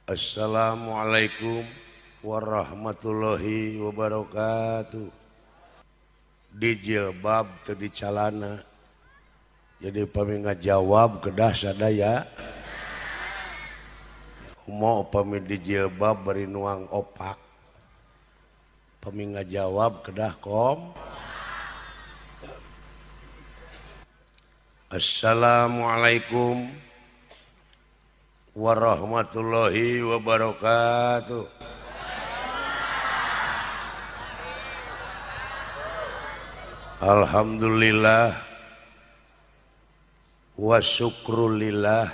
Assalamualaikum warahmatullahi wabarakatuh. Di jilbab teu di calana. Jadi pami ngajawab kedah sadaya. Mau pami di jilbab beri nuang opak. Pami ngajawab kedah kom. Assalamualaikum warahmatullahi wabarakatuh. Alhamdulillah wa syukrulillah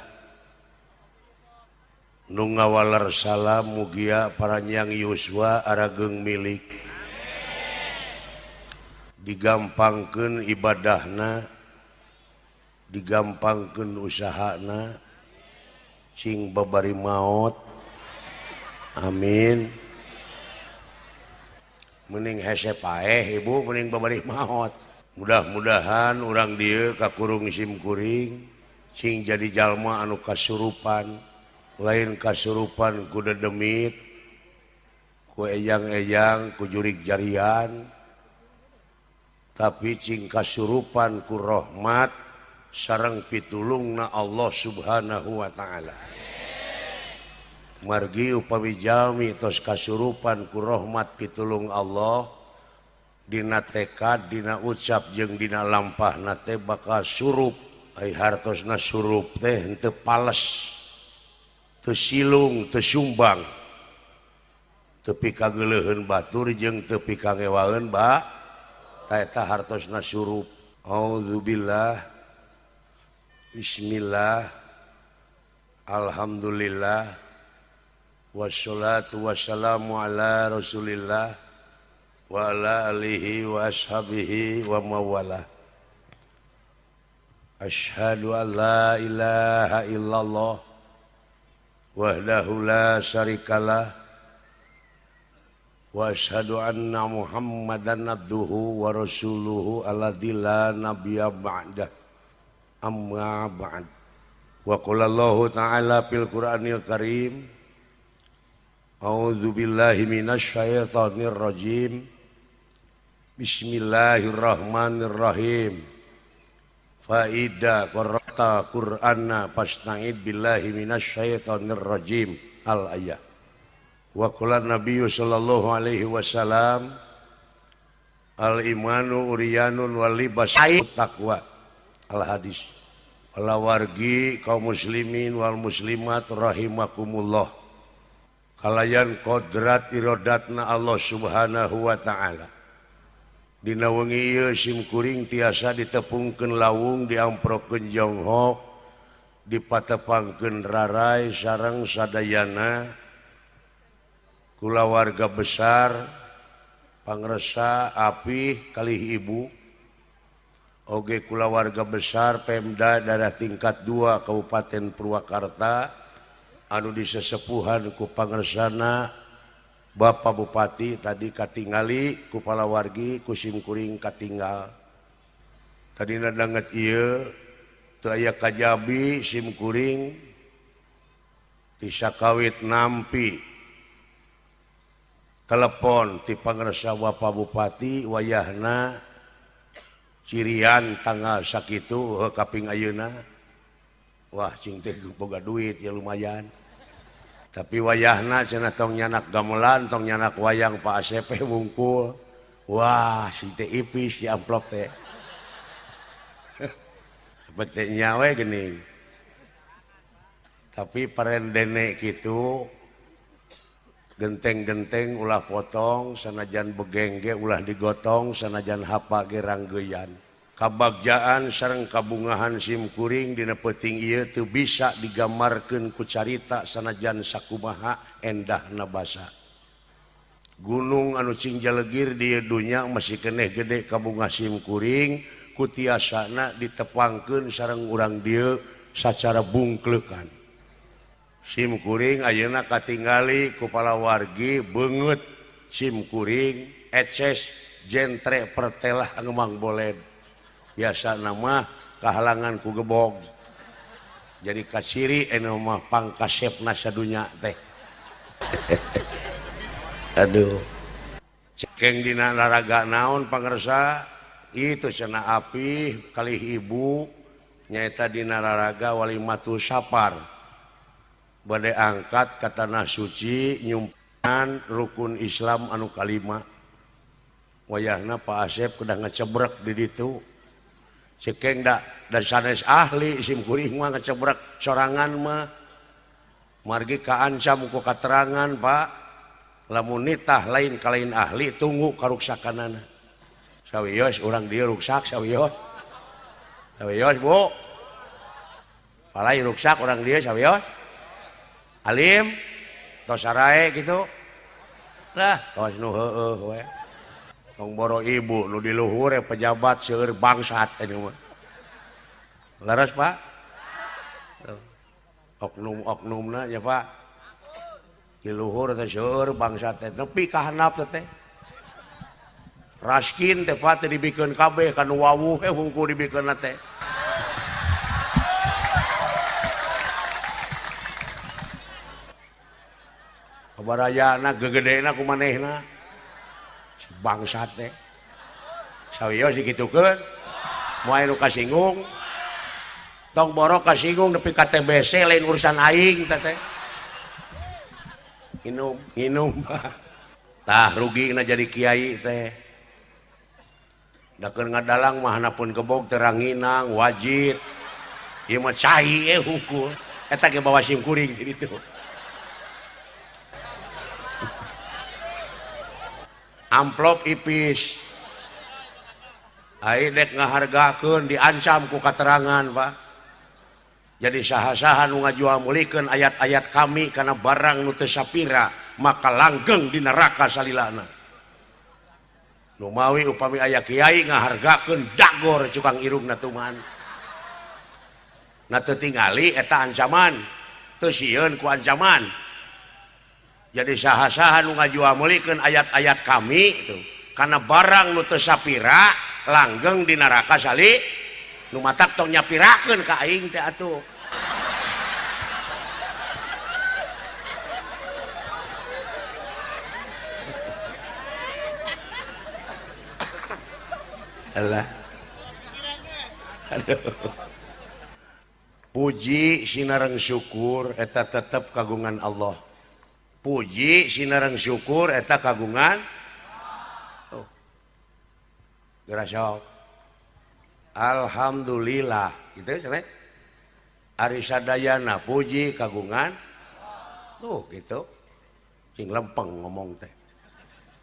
nu ngawalar salam mugia paranyang yuswa arageung milik digampangkeun ibadahna digampangkeun usahana cing babari maot amin. Mending hese paeh ibu mending babari maot. Mudah-mudahan urang dieu kakurung sim kuring cing jadi jalma anu kasurupan lain kasurupan ku dedemit ku eyang-eyang ku jurig jarian tapi cing kasurupan ku rahmat sareng pitulungna Allah Subhanahu wa taala. Margi upami jalmi tos kasurupan ku rahmat pitulung Allah dina tekad dina ucap jeung dina lampahna teh bakal surup ai hartosna surup teh henteu pales teu silung teu sumbang teu pikageuleuheun batur jeung teu pikangewaeun ba eta hartosna surup. Auzubillah bismillah alhamdulillah wassalatu wassalamu ala rasulillah wa ala alihi wa ashabihi wa mawala. Asyhadu an la ilaha illallah wahdahu la syarikalah wa asyhadu anna muhammadan abduhu wa rasuluhu alladzi la nabiyya ba'dah amma ba'd. Wa qala Allahu ta'ala fil Qur'anil Karim A'udzu billahi minasy syaithanir rajim. Bismillahirrahmanirrahim. Fa idza qara'ta Qur'ana fasta'id billahi minasy syaithanir rajim. Al-ayah. Wa qala Nabi sallallahu alaihi wasallam al-imanu uryanun wal libas taqwa. Al-hadis. Wala wargi kaum muslimin wal muslimat rahimakumullah. Kalayan kodrat irodatna Allah Subhanahu wa ta'ala. Dina wengi ieu sim kuring tiasa ditepungkeun lawung diamprokeun jonghok dipatepangkeun rarai sareng sadayana kulawarga besar pangresa apih kalih ibu oge kulawarga besar Pemda daerah tingkat 2 Kabupaten Purwakarta anu disesepuhan ku pangresana Bapak Bupati tadi katingali ku palawargi ku sim kuring katinggal tadina danget ieu teu aya kajabi sim kuring ti sakawit nampi telepon ti pangresa Bapak Bupati wayahna cirian tanggal sakitu kaping ayeuna. Wah cing teh boga duit ya lumayan. Tapi wayahna cenah tong nyanak gamelan, tong nyanak wayang Pak ACP wungkul. Wah si teh ipis di amplop teh. Bete nyawe geuning. Tapi parendene kitu genteng-genteng ulah potong sanajan begengge ulah digotong sanajan hapa ge ranggeuyan. Kabagjaan sareng kabungahan sim kuring dina peuting ieu teu bisa digambarkeun ku carita sanajan sakumaha endahna basa. Gunung anu cing jalegir di dunya masih keneh gede kabungah sim kuring ku tiasana ditepangkeun sareng urang dieu sacara bungkleukan. Sim kuring ayeuna katingali ku palawargi beungeut sim kuring eces jentre pertelah anu mangboled. Biasa nama kahalangan ku gebog jadi kasiri anu mah pangkasepna sadunya teh Aduh cekeng dina olahraga naon pangersa itu cenah api kali ibu nyaeta dina olahraga walimatul safar bade angkat ka tanah suci nyumpan rukun Islam anu kalima wayahna Pak Asep kudah ngecebrek di ditu cekeng da dan sanes ahli sim kuring mah ngecebrek sorangan mah margi kaancam ku katerangan Pak lamun nitah lain kalain ahli tunggu karuksakanana sawios urang dieu ruksak sawios Bu palai ruksak urang dieu sawios alim tos sarae gitu lah tos nu heueuh we tong boro ibu nu di luhur pejabat seueur bangsat anu mah leres Pak oknum-oknumna nya Pak di luhur teh seueur bangsat teh nepi ka handap teh raskin teh Pak teh dibikeun kabeh kanu wawuh hungkul dibikeunna teh kabarayana gegedena kumanehna si bangsat teh sawios digitukeun moal nu kasinggung tong borok kasinggung nepi ka TBC lain urusan aing teh nginum tah rugina jadi kiai teh da keur ngadalang mah hanapun gebog teranginang wajib ieu mah cai hukul eta ge bawa sim kuring di ditu amplop ipis ai dek ngahargakeun diancam ku katerangan Pak jadi saha-saha nu ngajual mulikeun ayat-ayat kami kana barang nu teu sapira maka langgeng di neraka salilana nu mawi upami aya kiai ngahargakeun dagor cukang irungna tuman na teu tingali eta ancaman teu sieun ku ancaman jadi saha-saha nu ngajual mulikeun ayat-ayat kami itu kana barang nu teu sapira langgeng di neraka sali nu matak tong nyapirakeun ka aing teh atuh alah aduh puji sinareng syukur eta tetep kagungan Allah puji sinareng syukur eta kagungan oh gerasok alhamdulillah gitu cenah ari sadayana puji kagungan tuh gitu cing lempeng ngomong teh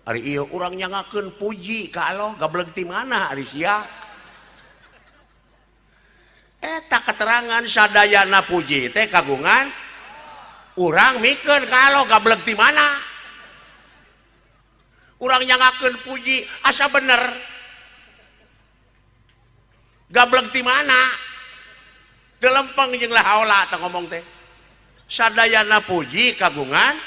ari ieu urang nyangakeun puji ka Allah gableg ti mana ari sia eta keterangan sadayana puji teh kagungan urang mikeun ka Allah gableg ti mana urang nyangakeun puji asa bener gableg ti mana teu lempeng jeung lah haula tah ngomong teh sadayana puji kagungan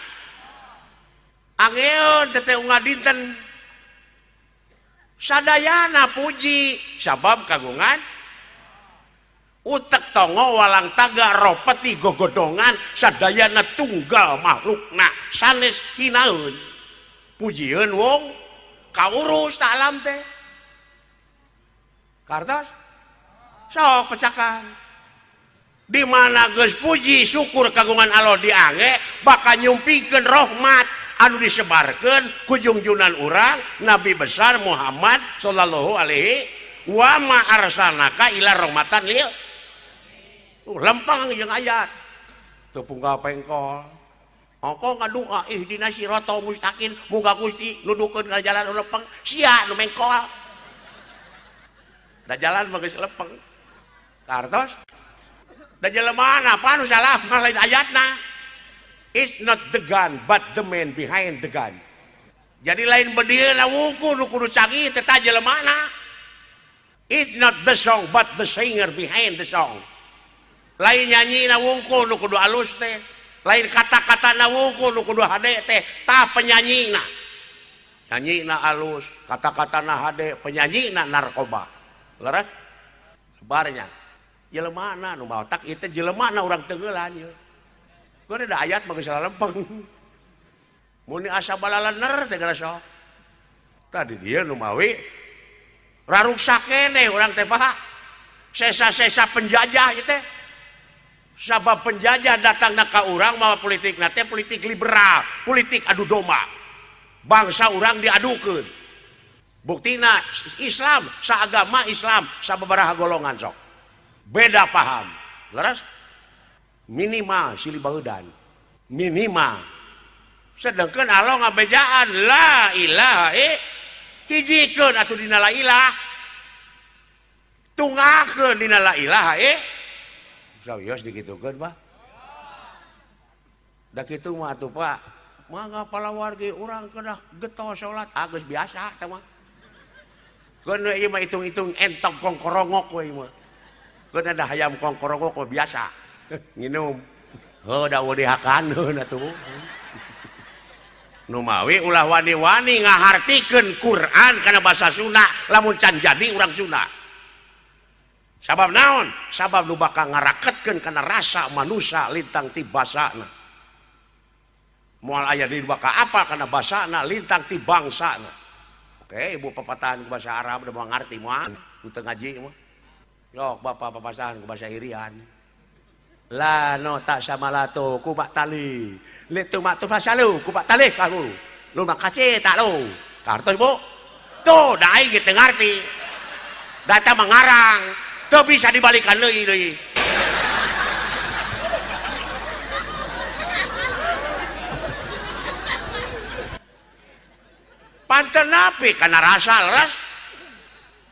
angeun teteh unggah dinten sadayana puji sabab kagungan utek tongo walang taga ropeti gogodongan sadayana tunggal makhlukna sanes hinaeun pujieun wong kaurus ta alam teh kartos sok pecakan di mana geus puji syukur kagungan Allah diange bakal nyumpikeun rahmat anu disebarkeun ku junjunan urang Nabi besar Muhammad sallallahu alaihi wa ma arsalnaka ila rahmatan lil lempang jeung ayat teu punggal pengkol ongko ngadua ihdina siratal mustaqim muga Gusti nuduhkeun ka jalan anu lempeng sia nu mengkol da jalan mah geus lempeng kartos da jelema apa nu salah lain ayatna it's not the gun but the man behind the gun jadi lain bedieu na wungkul nu kudu canggih teh ta jelemana it's not the song but the singer behind the song lain nyanyi na wungkul nu kudu alus teh lain kata-kata na wungkul nu kudu hade teh ta penyanyi na nyanyi na alus kata-kata na hade penyanyi na narkoba leres sebarnya jelemana nu baotak ieu teh jelemana urang teu ngeulan ieu. Gue ada ayat bagus salah lempeng muni asa balalaner teh sok tadi dia nu mawi raruksak keneh urang teh paha sesa-sesa penjajah ieu teh sabab penjajah datangna ka urang mawa politik na teh politik liberal politik adu domba bangsa urang diadukeun buktina Islam saagama Islam sababaraha golongan sok beda paham leres minimal silih baeudan minimal sedangkan Allah ngabejaan la ilaha hijikeun atuh dina la ilah tunggakeun dina la ilaha sawios digitukeun Pak da kitu mah atuh Pak mangga palawargi urang kedah getol salat geus biasa teh mah keun ieu mah hitung-hitung entok kongkorongok we mah keun ada hayam kongkorongok mah biasa nginum heuh da dihakandeun atuh nu mawi ulah wani-wani ngahartikeun Quran kana basa Sunda lamun can jadi urang Sunda sabab naon sabab nu bakal ngaraketkeun kana rasa manusia lintang ti basana moal aya di bakal apa kana basana lintang ti bangsana oke ibu papatahan ku bahasa Arab udah mau ngarti moal ku teu ngaji mah yok bapak papasahan ku bahasa Irian la no tak samalato ku bak tali litu mak tu fasalu ku bak tali kalu lu makasih tak lu kartu ibu tuh dai gitu ngarti data mengarang tuh bisa dibalikan deui panten napi kana rasa leres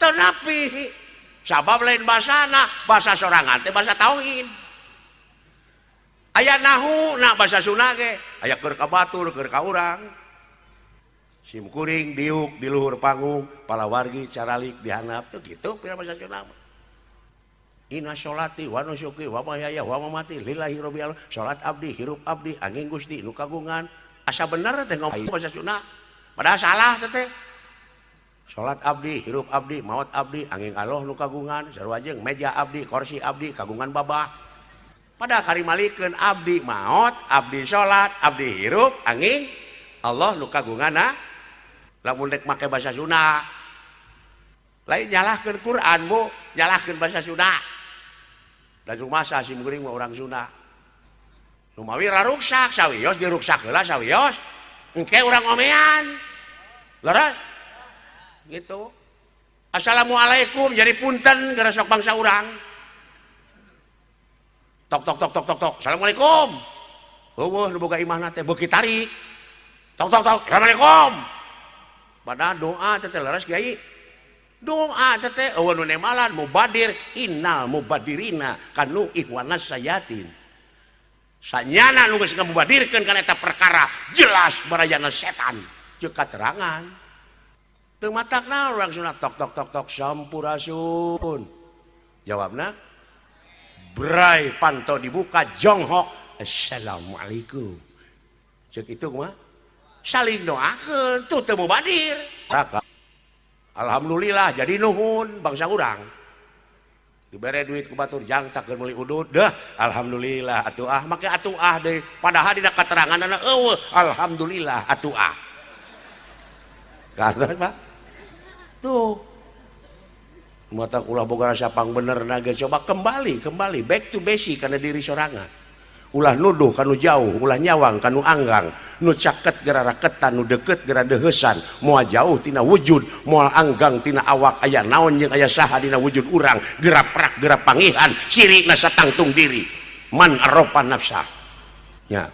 teu napi sabab lain basana bahasa sorangan teh bahasa tauhid aya nahu na bahasa Sunda ge aya keur ka batur keur ka urang sim kuring diuk di luhur panggung palawargi caralik dihanap tuh gitu pira bahasa Sunda inna sholati wa nusuki wa mahyaya wa mamati lillahi rabbil alamin salat abdi hirup abdi angin Gusti nu kagungan asa bener teh ngomong bahasa Sunda padahal salah teh salat abdi hirup abdi maot abdi angin Allah nu kagungan sarua jeung meja abdi kursi abdi kagungan babah padahal karimalikeun abdi maot abdi salat abdi hirup angin Allah nu kagungan lamun dek make bahasa Sunda lain nyalahkeun Quran bu nyalahkeun bahasa Sunda dan rumasa sim kuring mah urang Sunda nu mawi raruksak sawios diruksak heula sawios engke urang omean leres gitu assalamualaikum jadi punten gara sok bangsa urang tok tok tok tok tok tok assalamualaikum eueuh nu boga imahna teh beuki tarik tok tok tok assalamualaikum padahal doa teh leres kiai doa teh eueuh nu nemalan mubadir innal mubadirina kanu ihwanas sayatin sanyana nu geus ngamubadirkeun kana eta perkara jelas barayana setan ceuk katerangan teu matakna urang Sunda tok tok tok tok sampurasun jawabna brai panto dibuka jonghok assalamualaikum ceuk itu mah saling doakeun tuh teu mubadir alhamdulillah jadi nuhun bangsa urang dibere duit ku batur jangtak keur meuli udud dah alhamdulillah atuh make atuh deui padahal dina kateranganna eueuh alhamdulillah atuh kantos Pak tuh mata ulah boga rasa pang bener nage coba kembali back to basic kana diri sorangan ulah nuduh kanu jauh ulah nyawang kanu anggang nu caket gara raketan nu deket gara deheusan moal jauh tina wujud moal anggang tina awak aya naon jeung aya saha dina wujud urang gerak prak gerak pangihan sirina satangtung diri man aropa nafsa nya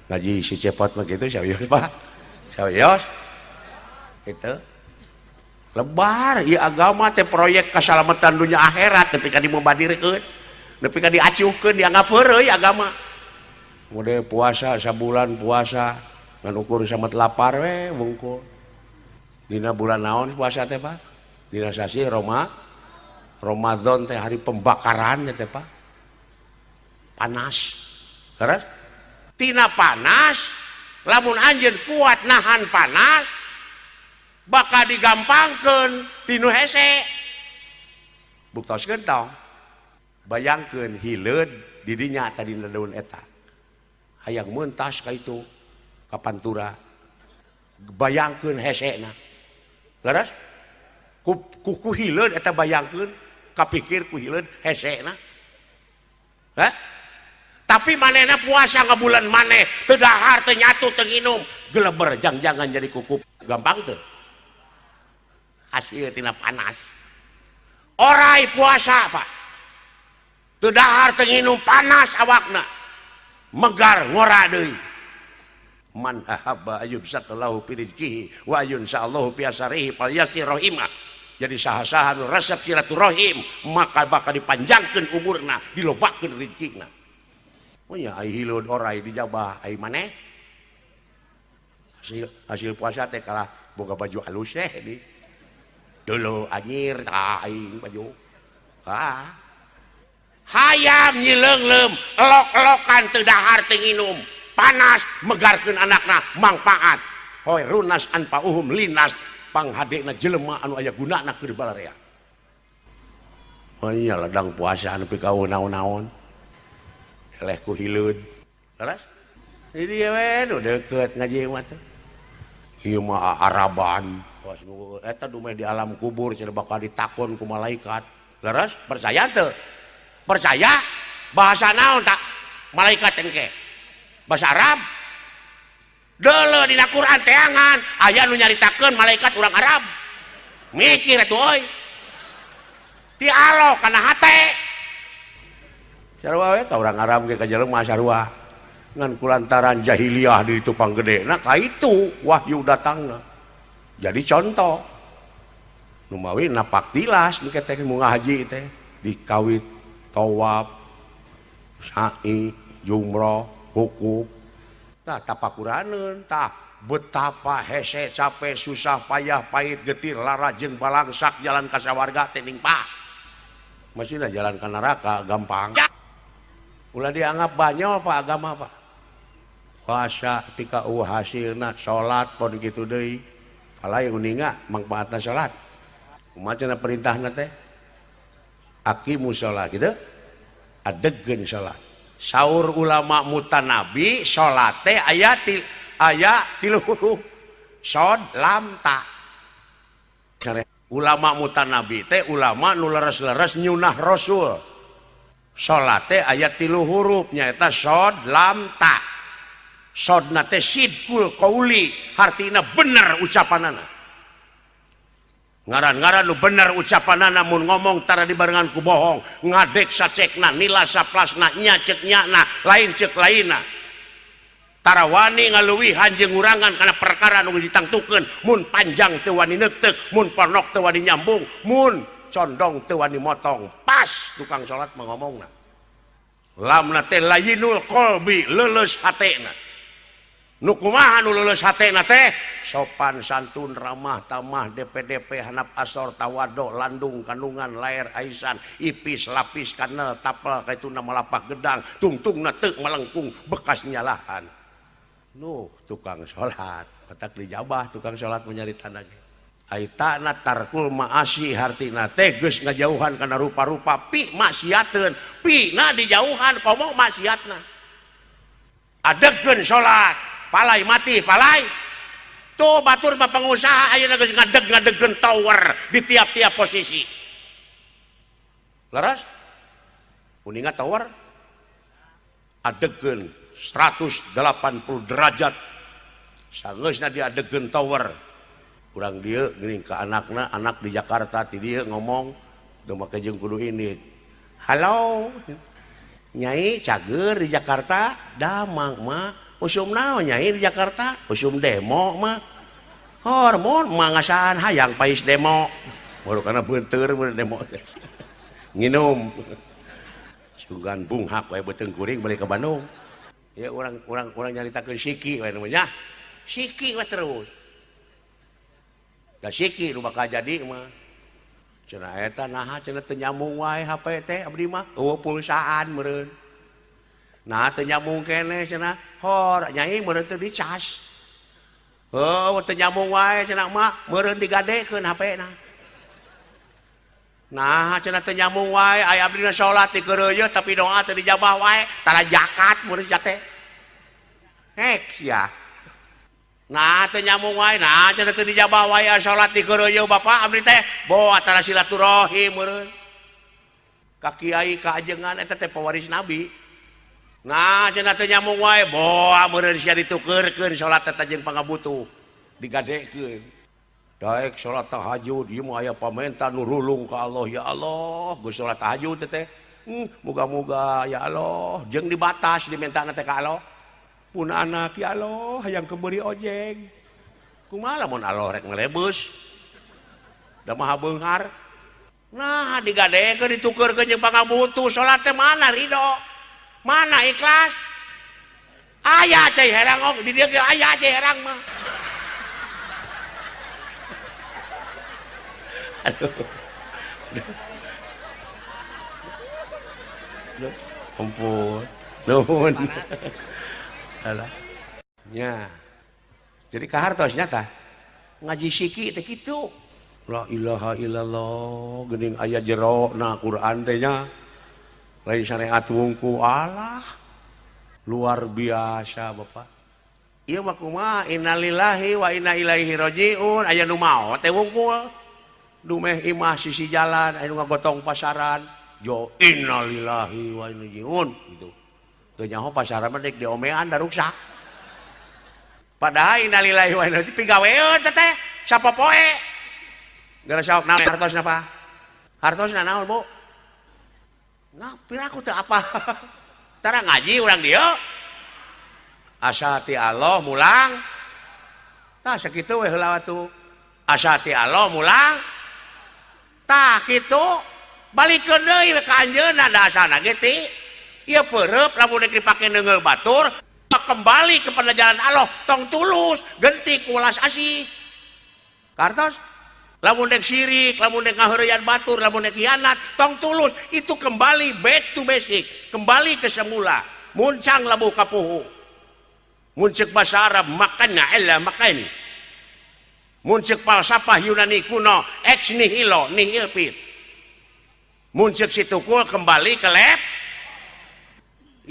ngaji si cepot mah kitu sawios Pak sawios kitu lebar ieu agama teh proyek kasalamatan dunia akhirat tapi ka dimubadirkeun tapi ka diacuhkeun dianggap heureuy agama mode puasa sabulan puasa ngan ukur samet lapar we wungkul dina bulan naon puasa teh Pak dina sasi Ramadan teh hari pembakaran teh Pak panas terus tina panas lamun anjeun kuat nahan panas bakal digampangkeun tinu hese buktoskeun tong bayangkeun hileud di dinya tadi daun eta hayang mentas ka itu ka pantura bayangkeun hesena leres ku hileud eta bayangkeun kapikir ku hileud hesena tapi manehna puasa ngabulan maneh teu dahar teu nyatu teu nginum geleber jangan jadi kukup gampang teu hasil tina panas orai puasa Pak teu dahar teu nginum panas awakna megar ngora deui man ahabba ayub satallahu fi rizqihi wa yunsaallahu fi asarihi falyasir rahimah jadi saha-saha nu resep silaturahim maka bakal dipanjangkeun umurna dilobakeun rezekina oh nya ai hileud orai dijabah ai maneh hasil puasa teh kalah boga baju halus teh di dulu anyir tah aing baju hayam nyileunglem elok-elokan teu dahar teu nginum panas megarkeun anakna mangpaat hoy runas anpauhum linas panghadena jelema anu aya gunana keur balarea oh iya ladang puasa nepi ka naon-naon eleh ku hileud leres ini we nu deukeut ngaji mah teh ieu mah araban pas nu eta dumeh di alam kubur cenah bakal ditakon ku malaikat leres percaya teu percaya bahasa naon tak malaikat engke bahasa Arab deuleu dina Quran teangan aya nu nyaritakeun malaikat urang Arab mikir atuh euy ti alo kana hate sarua we ka urang Arab ge ka jelema sarua ngan kulantaran jahiliyah di itu panggedena ka itu wahyu datangna jadi contoh nu mawi napak tilas engke teh mun ngahaji teh dikawit tawaf sa'i jumrah wukuf tah tapakuraneun tah betapa hese capek susah payah pahit getir lara jeung balangsak jalan ka sawarga teh ning Pak masihna jalan ka neraka gampang ulah dianggap banyol Pak agama Pak puasa tika hasilna salat pon kitu deui palai uninga mangpaatna salat kumaha cenah perintahna teh aqimus shalah gitu adegeun salat saur ulama mutanabi salat teh aya tilu huruf sod lam ta ulama mutanabi teh ulama nu leres-leres nyunah rasul salat teh aya tilu huruf nyaeta sod lam ta sodna teh sidqul qauli hartina bener ucapanana ngaran-ngaran nu bener ucapanana mun ngomong tara dibarengan ku bohong ngadek sacekna nila saplasna nya cek nyana lain cek lainna tara wani ngaluwihan jeung urangan kana perkara nu ditangtukeun mun panjang teu wani neuteuk mun ponok teu wani nyambung mun condong teu wani motong pas tukang salat mah ngomongna lamna teh layinul qalbi leuleus hatena nu kumaha nu leuleus hatena teh sopan santun ramah tamah DP hanap asor tawado landung kandungan lair aisan ipis lapis kanel tapel kaituna malapak gedang tungtungna teu melengkung bekas nyalahan nuh tukang salat matak dijabah tukang salat menyaritan lagi aitana tarkul maasi hartina teh geus ngajauhan kana rupa-rupa pi maksiateun pi na dijauhan komo maksiatna adegeun salat palai mati palai tuh batur mah pengusaha ayeuna geus ngadeg-ngadegeun tower di tiap-tiap posisi leres uninga tower adegeun 180 derajat sangeusna diadegeun tower urang dieu geuning ka anakna anak di Jakarta ti dieu ngomong teu make jeung kudu ini halo nyai cager di Jakarta damang mah usum naon nyai di Jakarta usum demo mah hormon mangasaan hayang pais demo baru kana beunteur beuneu demo teh nginum sugan bunghak we beuteung kuring balik ke Bandung ya urang nyaritakeun siki we namanya siki we terus da siki nu bakal jadi mah cenah eta naha cenah teu nyambung wae HP teh abdi mah eueuh pulsaan meureun nah teu nyambung keneh cenah hor nyai meureun teu dicas heuh teu nyambung wae cenah mah meureun digadekeun HP-na nah cenah teu nyambung wae aya abdina salat di keureuyeut tapi doa teu dijabah wae tara jakat meureun teh hek sia Nah teu nyambung wae, nah cenah teu dijabah wae salat di keureuy Bapak abdi teh bawa antara silaturahim meureun. Ka kiai ka ajengan eta teh pewaris Nabi. Nah cenah teu nyambung wae bawa meureun sia ditukeurkeun salat teh jeung pangabutuh digadekeun. Daek salat tahajud ieu mah aya pamenta nu rulung ka Allah, ya Allah geus salat tahajud teh muga-muga ya Allah jeung dibatas dimentana teh ka Allah. Pun anak ya Allah hayang keberi ojek kumaha lamun Allah rek ngelebus da maha beunghar. Nah digadekeun ditukeurkeun jeung pangabutuh salat teh mana ridho mana ikhlas aya cai herang di dieu ge aya cai herang mah. Aduh. Ampun nuhun. Alah. Ya. Jadi kahartos nyata ngaji siki teh kitu. La ilaha illallah geuning aya jero na Quran teh nya. Lain syariat wungku Allah. Luar biasa Bapak. Ieu mah kumaha innalillahi wa inna ilaihi rajiun aya nu maot teh wungkul. Dumeh imah sisi jalan aya nu ngagotong pasaran. Yo innalillahi wa inna ilaihi rajiun gitu. Nyaho pasaran mah dek diomean da rusak. Padahal innalillahi wa inna ilaihi pigaweun teh sapopoe. Gara saok naon hartosna apa? Hartosna naon, Bu? Ngapir aku teh apa? Tara ngaji urang dieu. Asati Allah mulang. Tah sakitu we heula atuh. Asati Allah mulang. Tah kitu balikeun deui ka anjeunna da asana ge ti. Ia perep lamun dipake neungeul batur kembali kepada jalan Allah tong tulus genti kulas asih kartos lamun dek syirik lamun dek ngaheureyan batur lamun dek khianat tong tulus itu kembali back to basic kembali ke semula muncang labu kapuhu mun ceuk basa Arab makana illa makani mun ceuk falsafah Yunani kuno ex nihilo nihil pit mun ceuk situkul kembali ke lab.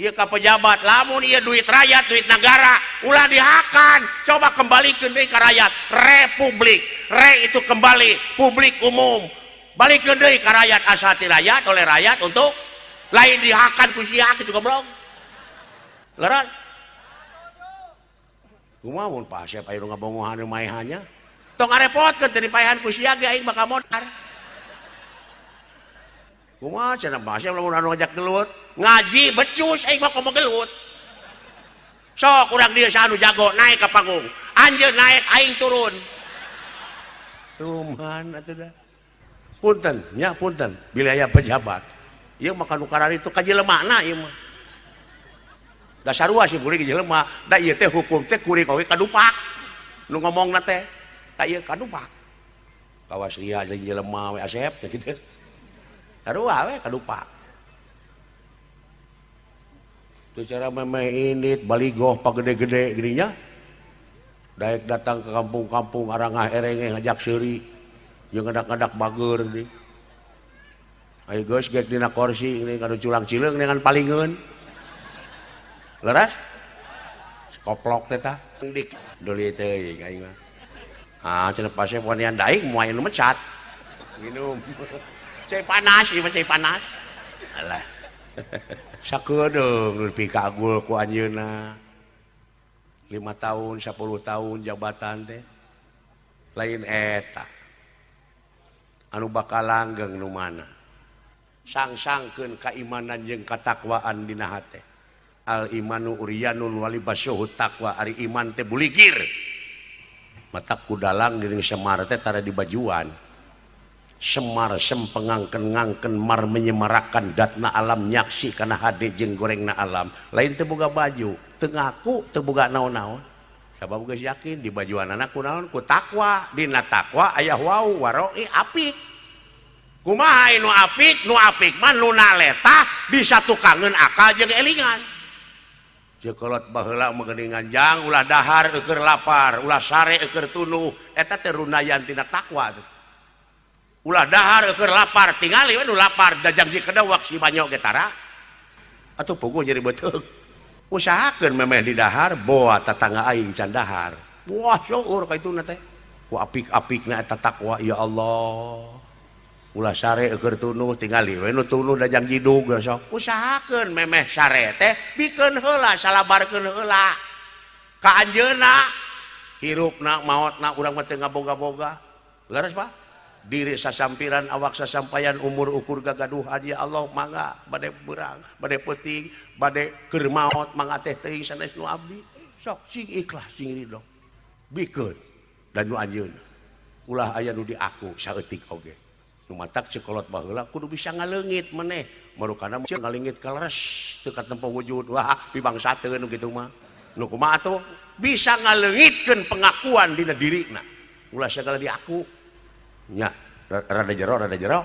Iya ka pejabat lamun iya duit rakyat duit negara ulah dihakan coba kembalikan deui ka rakyat republik re itu kembali publik umum balikeun deui ka rakyat asati rakyat oleh rakyat untuk lain dihakan ku sia kitu goblok leran kumaha mun Pak Asep aya nu ngabongohan maehannya tong ngarepotkeun teu dipaehan ku sia ge aing bakal modar kumaha cenah Pak Asep lamun anu ngajak gelut ngaji becus aing mah komo gelut sok urang dieu sanu jago naik ka panggung anjeun naik aing turun tuman atuh da punten nya punten bila aya pejabat ieu mah kanu karar itu ka jelemana ieu mah da sarua sih kuring jelema da ieu teh hukum teh kuring oge kadupak nu ngomongna teh ka ieu kadupak kawas liha jeung jelema we Asep teh kitu sarua we kadupak. Itu cara memeh init baligoh pagede-gede gininya daek datang ke kampung-kampung arangah erenge ngajak seuri jeung ngadak-ngadak bager deui ayo geus gek dina kursi ini kanu culang cileung dengan palingeun leras koplok teh tah dik deuli teh aing mah cenah pase ponian daing moal nu mecat minum cai panas ieu mah cai panas alah sakedeung nepi kagul ku anjeunna 5 tahun 10 tahun jabatan teh lain eta anu bakal langgeng nu mana sang-sangkeun kaimanan jeung katakwaan dina hate al imanu uryanun wali basyuhu taqwa ari iman teh buligir matak kudalang geuning Semar teh tara di bajuan Semar sempengangken-ngangken mar menyemarakan datna alam nyaksi kana hade jeung gorengna alam lain teu boga baju teu ngaku teu boga naon-naon sabab geus yakin di bajuanana kunaon ku takwa dina takwa aya wau waroi apik kumaha nu apik mah nu naleta disatukangeun akal jeung elingan jekolot baheula megeningan jang ulah dahar eukeur lapar ulah sare eukeur tunuh eta teh runayan tina takwa tuh ulah dahar keur lapar tingali we nu lapar da janji kedawak si banyo ge tara atuh puguh jadi beuteug usahakeun memeh di dahar boa tatangga aing can dahar wah syukur ka itu teh ku apik-apikna eta takwa ya Allah ulah sare keur tunuh tingali we nu tunuh dajang jidug sok usahakeun memeh sare teh bikeun heula salabarkeun heula ka anjeunna hirupna maotna urang mah teu ngaboga-boga leres Pak diri sasampiran awak sasampayan umur ukur gagaduhan ya Allah mangga bade beurang bade peuting bade keur maot mangga teh teuing sanes nu abdi sok sing ikhlas sing ridho bikeun dan nu anjeunna ulah aya nu diaku saeutik oge nu matak cikolot baheula kudu bisa ngaleungit maneh marukana ngaleungit kaleres teu katempo wujud wah pibangsateun nu kitu mah nu kumaha atuh bisa ngaleungitkeun pengakuan dina dirina ulah sagala diaku nya rada jero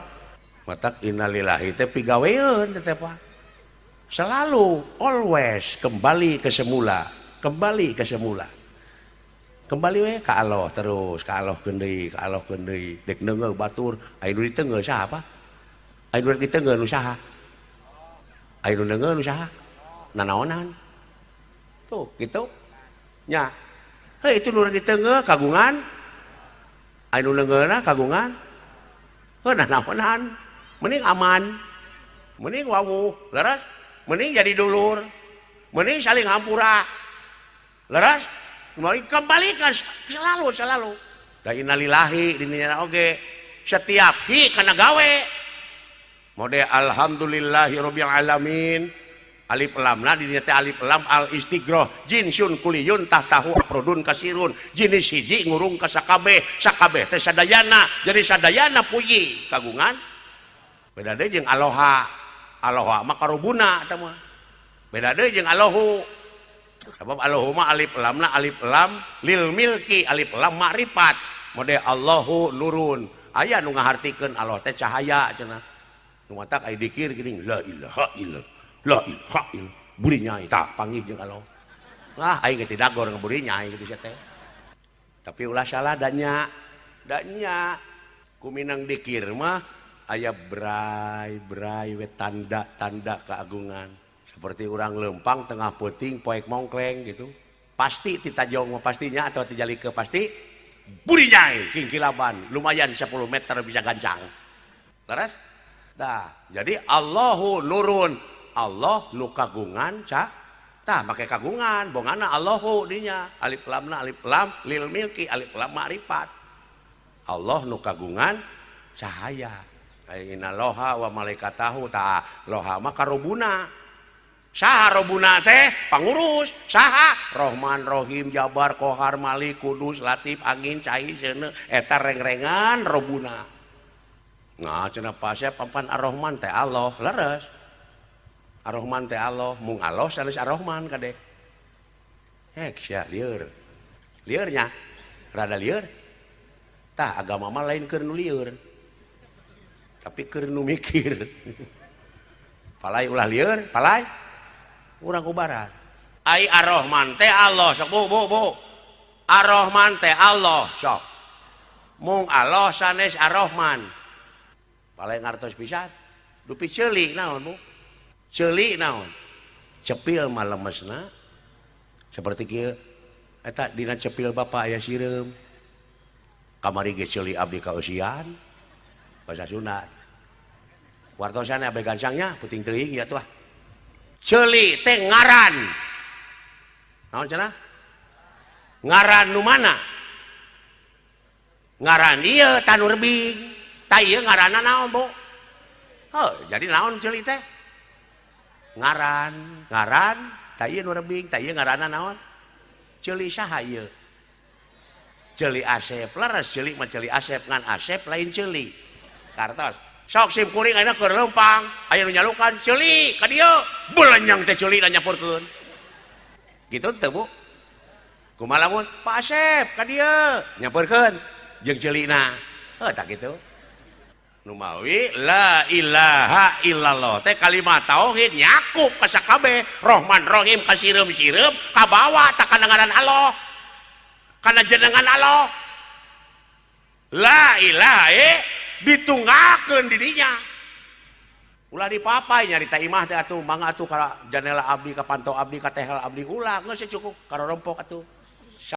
matak innalillahi teh pigaweun teh Pak selalu always kembali ke semula kembali we ka Allah terus ka Allah deui dek neungeul batur aya nu diteungeuh saha apa aya nu diteungeuh nu saha aya nu neungeul nu saha nanaonan tuh gitu nya heuh itu nu diteungeuh kagungan aya nu neungeulna kagungan heuh nanaonan mending aman mending wawuh leres mending jadi dulur mending saling hampura leres kembalikan selalu da innalillahi dinina oge setiap hi kana gawe mode alhamdulillahi rabbil alamin alif lamna dinina teh alif lam al istighroh jin syun kuliyun tahtahu afrodun kasirun jinis hiji ngurung ka sakabeh teh sadayana jadi sadayana puji kagungan beda deui jeung aloha mah karubuna eta mah beda deui jeung alohu sebab Allahu ma alif lam lil milki alif lam ma'rifat mode Allahu nurun aya nu ngahartikeun Allah teh cahaya cenah nu matak aya dikir geuning la ilaha illallah buri nyai tah panggih jeung Allah aing ge tidak dagor ngeburi nyai kitu sia teh tapi ulah salah danya kuminang dikir mah aya bray we tanda keagungan seperti orang lempang tengah peuting poek mongkleng gitu pasti titajong mah pastinya atau tijalike pasti buri nyai kingkilaban lumayan 10 meter bisa gancang terus dah jadi Allahu nurun Allah nu kagungan tah make kagungan bongana Allahu dinya alif lam lil milki alif lam ma'rifat Allah nu kagungan cahaya inna loha wa malaikatahu ta loha mah karubuna saha robuna teh pangurus saha Rahman Rohim Jabar Kohar Malik Kudus Latif Angin Cai seuneu eta reng-rengan robuna nah cenah pasea pampan Ar-Rahman teh Allah leres Ar-Rahman teh Allah mung Allah sanes Ar-Rahman kadek hek sia lieur nya rada lieur tah agama mah lain keur nu lieur tapi keur nu mikir palai ulah lieur palai urang ku barat ai Ar-Rahman teh Allah sok bu Ar-Rahman teh Allah sok mung Allah sanes Ar-Rahman palai ngartos pisan dupi ceuli naon bu ceuli naon cepil mah lemesna seperti kieu eta dina cepil bapa aya sireum kamari ge ceuli abdi kausian bahasa Sunda wartosan abdi gancangnya puting teuing ya tuh ceuli teh ngaran naon cenah ngaran nu mana ngaran ieu tanu rebing tah ieu ngaranna naon bu jadi naon ceuli teh ngaran tah ieu nu rebing tah ieu ngaranna naon ceuli saha ieu ceuli Asep leres ceuli mah ceuli Asep ngan Asep lain ceuli kartos sok sim kuring ayeuna keur leumpang aya nu nyalukan ceuli ka dieu beulenyang teh ceuli da nyapurkeun gitu teu bu kumaha lamun Pak Asep ka dieu nyapurkeun jeung ceulina tak kitu nu mawi la ilaha illallah teh kalimat tauhid nyakup ka sakabeh Rahman Rahim ka sireum-sireum kabawa tak kana ngaran Allah kana jenengan Allah la ilaha ditunggakeun di dinya ulah dipapai nyarita imah teh atuh mangga atuh ka janela abdi ka pantau abdi ka tehel abdi ulah geus cukup karorompok atuh